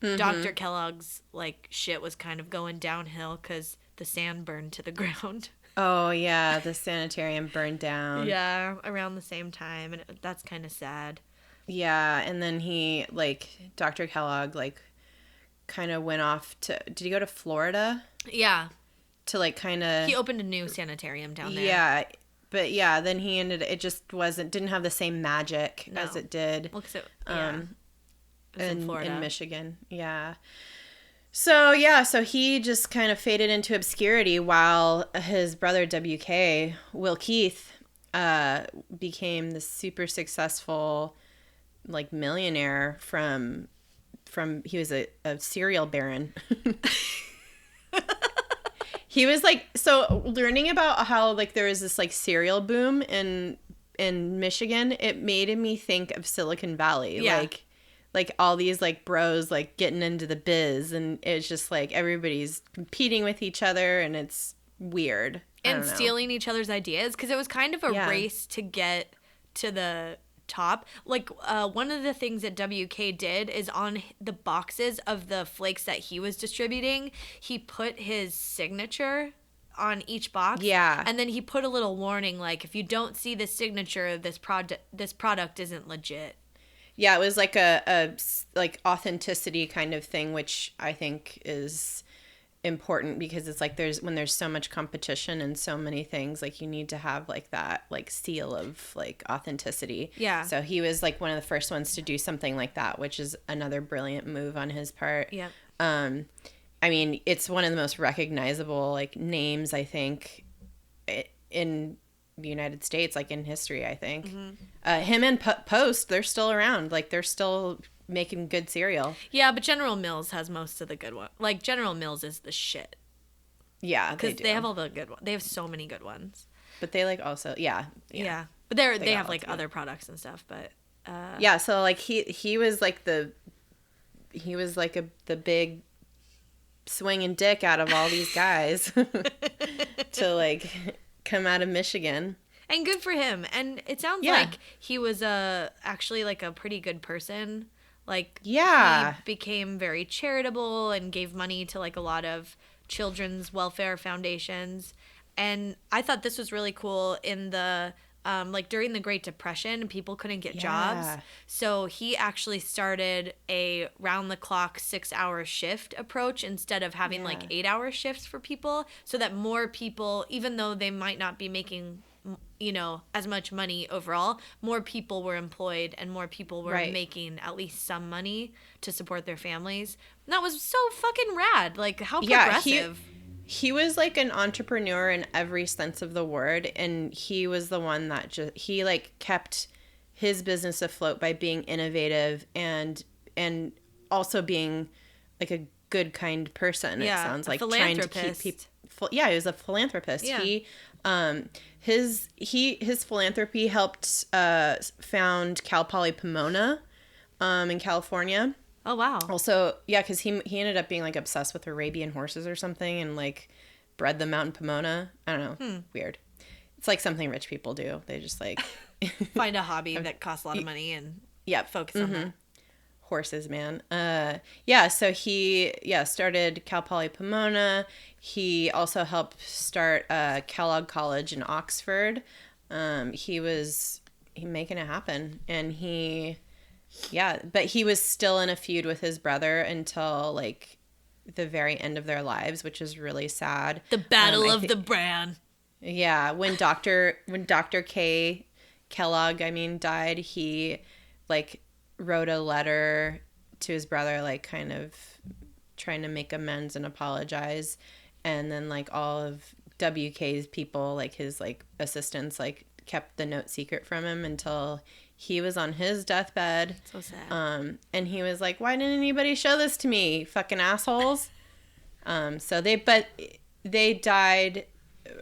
Dr. Kellogg's like shit was kind of going downhill because the sand burned to the ground. Oh yeah, the sanitarium burned down. Yeah, around the same time, and that's kind of sad. Yeah, and then he, like, Dr. Kellogg, like, kind of went off to, did he go to Florida? Yeah. To, like, kind of... He opened a new sanitarium down there. Yeah, but yeah, then he it just didn't have the same magic as it did. Well, 'cause it was in Florida. In Michigan, yeah. So, yeah, so he just kind of faded into obscurity while his brother WK, Will Keith, became this super successful, like, millionaire from he was a cereal baron. He was like, so learning about how, like, there was this, like, cereal boom in Michigan, it made me think of Silicon Valley. Yeah. Like all these, like, bros, like, getting into the biz, and it's just like everybody's competing with each other, and it's weird. And stealing each other's ideas, because it was kind of a race to get to the top. Like, one of the things that WK did is on the boxes of the flakes that he was distributing, he put his signature on each box. Yeah. And then he put a little warning, like, if you don't see the signature, this product isn't legit. Yeah, it was like a like authenticity kind of thing, which I think is important because it's like when there's so much competition and so many things, like, you need to have, like, that, like, seal of, like, authenticity. Yeah. So he was, like, one of the first ones to do something like that, which is another brilliant move on his part. Yeah. I mean, it's one of the most recognizable, like, names, I think, in the United States, like, in history, I think. Mm-hmm. Him and Post, they're still around. Like, they're still making good cereal. Yeah, but General Mills has most of the good ones. Like, General Mills is the shit. Yeah, because they have all the good ones. They have so many good ones. But they, like, also, yeah. But they have, like, other products and stuff. But yeah, so, like, he was like the big swinging dick out of all these guys to, like, come out of Michigan. And good for him. And it sounds like he was actually, like, a pretty good person. Like, he became very charitable and gave money to, like, a lot of children's welfare foundations. And I thought this was really cool in the, like, during the Great Depression, people couldn't get jobs. So he actually started a round-the-clock 6-hour shift approach instead of having, like, 8-hour shifts for people, so that more people, even though they might not be making, you know, as much money overall, more people were employed and more people were making at least some money to support their families. And that was so fucking rad. Like, how progressive. He was, like, an entrepreneur in every sense of the word, and he was the one that he, like, kept his business afloat by being innovative and also being, like, a good, kind person. Yeah, it sounds like, trying to keep people. Yeah, he was a philanthropist. Yeah. His philanthropy helped found Cal Poly Pomona in California. Oh, wow. Also, yeah, because he ended up being, like, obsessed with Arabian horses or something and, like, bred them out in Pomona. I don't know. Weird. It's like something rich people do. They just, like... find a hobby that costs a lot of money and focus on that. Horses, man. So he started Cal Poly Pomona. He also helped start Kellogg College in Oxford. He making it happen, and but he was still in a feud with his brother until, like, the very end of their lives, which is really sad. The battle of the brand. Yeah, when Dr. K. Kellogg, died, he, like, wrote a letter to his brother, like, kind of trying to make amends and apologize, and then, like, all of WK's people, like, his, like, assistants, like, kept the note secret from him until he was on his deathbed. So sad. And he was like, why didn't anybody show this to me, fucking assholes? So they died,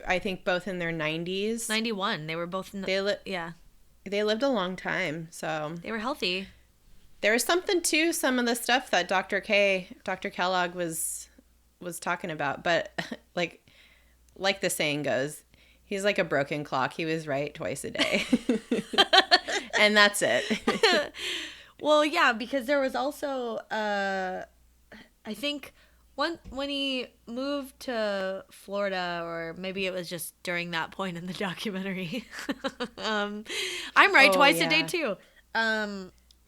I think, both in their 90s. 91. They were both in they lived a long time, so they were healthy. There was something to some of the stuff that Dr. Kellogg was was talking about, but like the saying goes, he's like a broken clock. He was right twice a day. And that's it. Well, yeah, because there was also, I think when he moved to Florida, or maybe it was just during that point in the documentary, I'm right twice a day too.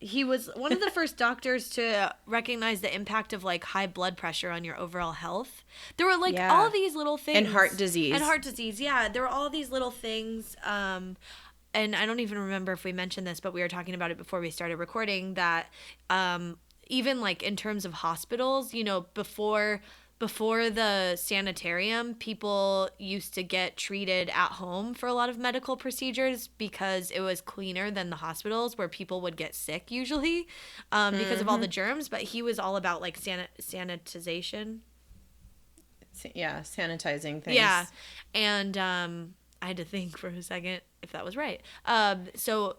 He was one of the first doctors to recognize the impact of like high blood pressure on your overall health. There were like all these little things. And heart disease. Yeah. There were all these little things. And I don't even remember if we mentioned this, but we were talking about it before we started recording, that even like in terms of hospitals, you know, before the sanitarium, people used to get treated at home for a lot of medical procedures because it was cleaner than the hospitals, where people would get sick usually because of all the germs. But he was all about like sanitization. Yeah, sanitizing things. Yeah. And I had to think for a second if that was right. Well,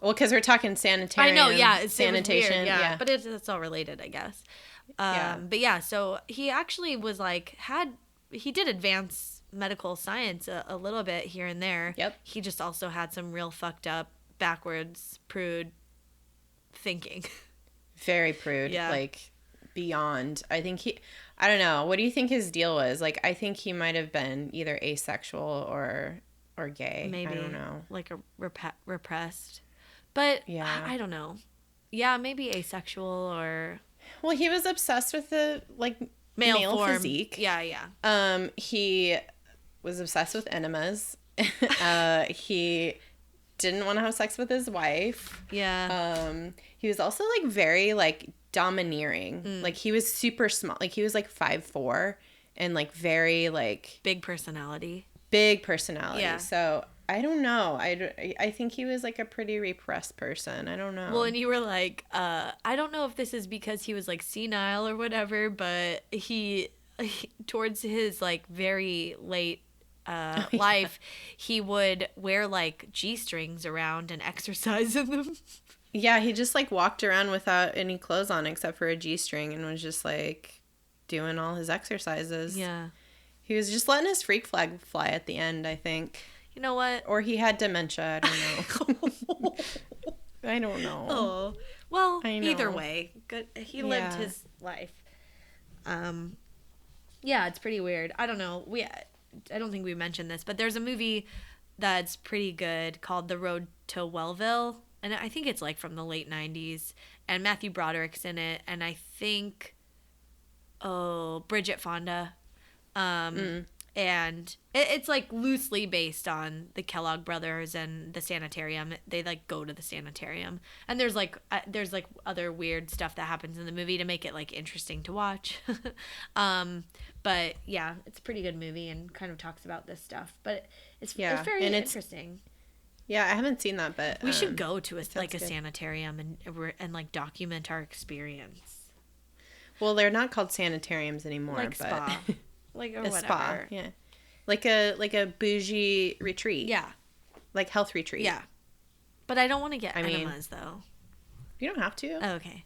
because we're talking sanitarium. I know, yeah. It's sanitation. Weird, yeah. But it's all related, I guess. But yeah, so he actually was like, he did advance medical science a little bit here and there. Yep. He just also had some real fucked up, backwards, prude thinking. Very prude. Yeah. Like, beyond. I don't know. What do you think his deal was? Like, I think he might have been either asexual or gay. Maybe. I don't know. Like a repressed. But yeah. I don't know. Yeah, maybe asexual or... Well, he was obsessed with the like male form. physique. Yeah. He was obsessed with enemas. He didn't want to have sex with his wife. Yeah. He was also like very like domineering. Like he was super small. Like he was like 5'4" and like very like big personality. Yeah. So I don't know. I think he was like a pretty repressed person. I don't know. Well, and you were like, I don't know if this is because he was like senile or whatever, but he towards his like very late life, he would wear like G-strings around and exercise in them. Yeah, he just like walked around without any clothes on except for a G-string and was just like doing all his exercises. Yeah. He was just letting his freak flag fly at the end, I think. You know what? Or he had dementia. I don't know. I don't know. Oh, well, either way, good. He lived his life. Yeah, it's pretty weird. I don't know. I don't think we mentioned this, but there's a movie that's pretty good called The Road to Wellville, and I think it's like from the late 90s, and Matthew Broderick's in it, and I think Bridget Fonda. And it's like loosely based on the Kellogg Brothers and the sanitarium. They like go to the sanitarium, and there's like other weird stuff that happens in the movie to make it like interesting to watch. But yeah, it's a pretty good movie and kind of talks about this stuff. But it's very interesting. Yeah, I haven't seen that, but we should go to a good. sanitarium and like document our experience. Well, they're not called sanitariums anymore, like but spa. Like or a whatever. Spa, yeah, like a bougie retreat, yeah, like health retreat, yeah. But I don't want to get enemas though. You don't have to. Oh, okay.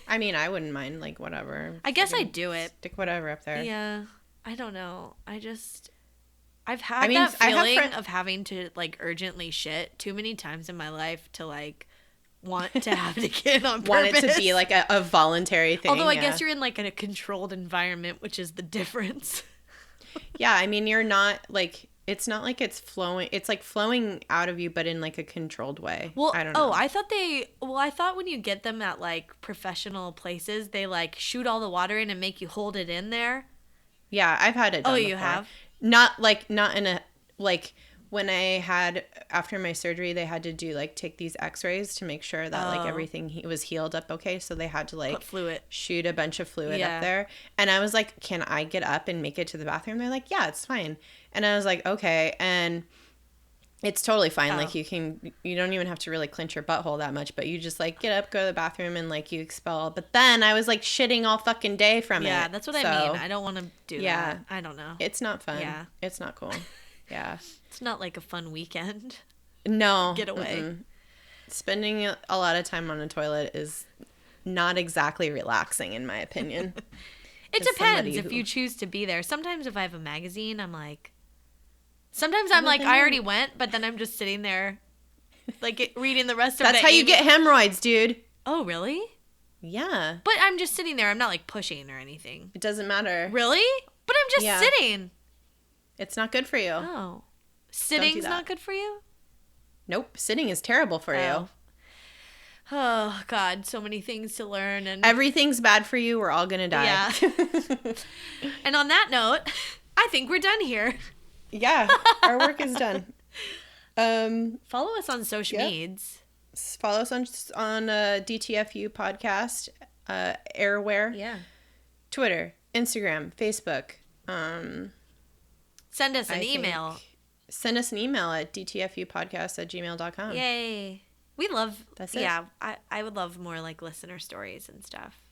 I mean, I wouldn't mind like whatever. I guess I'd do it. Stick whatever up there. Yeah, I don't know. I've had that feeling of having to like urgently shit too many times in my life to like want to have to get on purpose. Want it to be like a voluntary thing. Although I guess you're in like a controlled environment, which is the difference. Yeah, I mean, you're not like, it's not like it's flowing. It's like flowing out of you, but in like a controlled way. Well, I don't know. I thought when you get them at like professional places, they like shoot all the water in and make you hold it in there. Yeah, I've had it done before. You have? Not in a, like, when I had, after my surgery, they had to do, like, take these x-rays to make sure that, like, everything was healed up okay. So they had to, like, put fluid. Shoot a bunch of fluid up there. And I was like, can I get up and make it to the bathroom? They're like, yeah, it's fine. And I was like, okay. And it's totally fine. Like, you don't even have to really clench your butthole that much, but you just, like, get up, go to the bathroom, and, like, you expel. But then I was, like, shitting all fucking day from it. Yeah, that's what I mean. I don't want to do that. I don't know. It's not fun. Yeah. It's not cool. Yeah. It's not like a fun weekend. No. Get away. Mm-mm. Spending a lot of time on a toilet is not exactly relaxing, in my opinion. It depends if you choose to be there. Sometimes if I have a magazine, I'm like, sometimes I'm like, I already went, but then I'm just sitting there, like, reading the rest of it. That's how you get hemorrhoids, dude. Oh, really? Yeah. But I'm just sitting there. I'm not, like, pushing or anything. It doesn't matter. Really? But I'm just sitting. It's not good for you. Oh. Sitting's not good for you? Nope. Sitting is terrible for you. Oh, God. So many things to learn. And everything's bad for you. We're all going to die. Yeah. And on that note, I think we're done here. Yeah. Our work is done. Follow us on social medias. Follow us on DTFU podcast, Airware. Yeah. Twitter, Instagram, Facebook. Send us an email. Send us an email at dtfupodcast@gmail.com. Yay. We love, That's it. Yeah, I would love more like listener stories and stuff.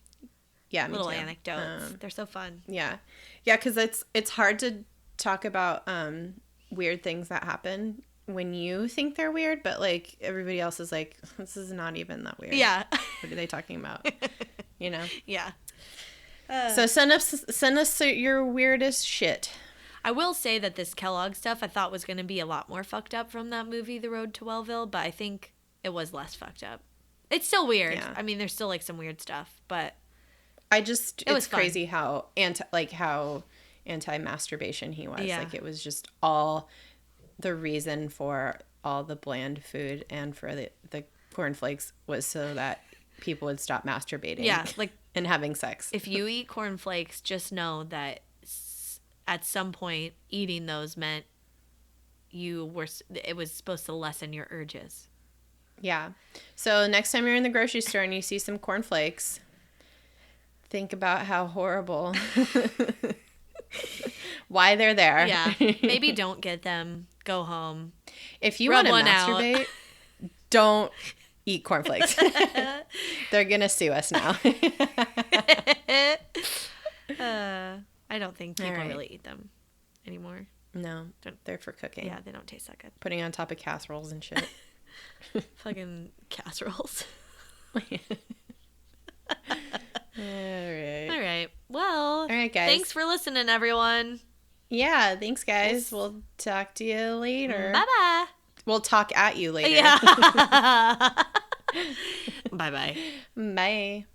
Yeah, me little too. Anecdotes. They're so fun. Yeah. Yeah, because it's hard to talk about weird things that happen when you think they're weird, but like everybody else is like, this is not even that weird. Yeah. What are they talking about? You know? Yeah. So send us your weirdest shit. I will say that this Kellogg stuff I thought was going to be a lot more fucked up from that movie, The Road to Wellville, but I think it was less fucked up. It's still weird. Yeah. I mean, there's still like some weird stuff, but it's crazy how anti-masturbation he was. Yeah. Like it was just all the reason for all the bland food and for the cornflakes was so that people would stop masturbating. Yeah, like and having sex. If you eat cornflakes, just know that at some point eating those meant it was supposed to lessen your urges. Yeah. So next time you're in the grocery store and you see some cornflakes, think about how horrible why they're there. Yeah. Maybe don't get them. Go home. If you want to masturbate, don't eat cornflakes. They're going to sue us now. I don't think people really eat them anymore. No, they're for cooking. Yeah, they don't taste that good. Putting on top of casseroles and shit. Fucking casseroles. All right. Well, all right, guys. Thanks for listening, everyone. Yeah, thanks, guys. We'll talk to you later. Bye-bye. We'll talk at you later. Yeah. Bye-bye. Bye.